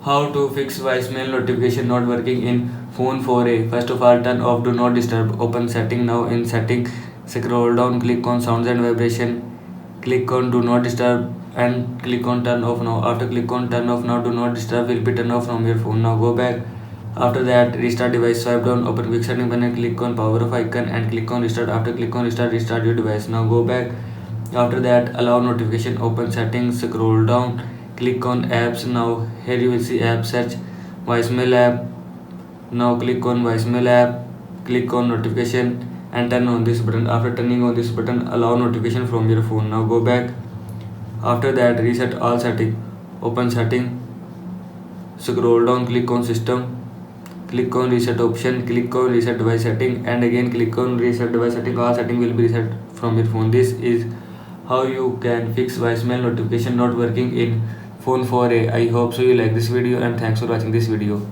How to fix voicemail notification not working in phone 4a. First of all, turn off do not disturb. Open setting now. In setting, scroll down, click on sounds and vibration. Click on do not disturb and click on turn off now. After click on turn off now, do not disturb will be turned off from your phone. Now go back. After that, restart device. Swipe down, open quick setting panel, click on power off icon and click on restart. After click on restart, restart your device. Now go back. After that, allow notification, open settings, scroll down, click on apps. Now here you will see app search, voicemail app. Now click on voicemail app, click on notification and turn on this button. After turning on this button, allow notification from your phone. Now go back. After that, reset all setting, open setting, scroll down, click on system, click on reset option, click on reset device setting and again click on reset device setting. All setting will be reset from your phone. This is how you can fix voicemail notification not working in phone 4a. I hope so you like this video and thanks for watching this video.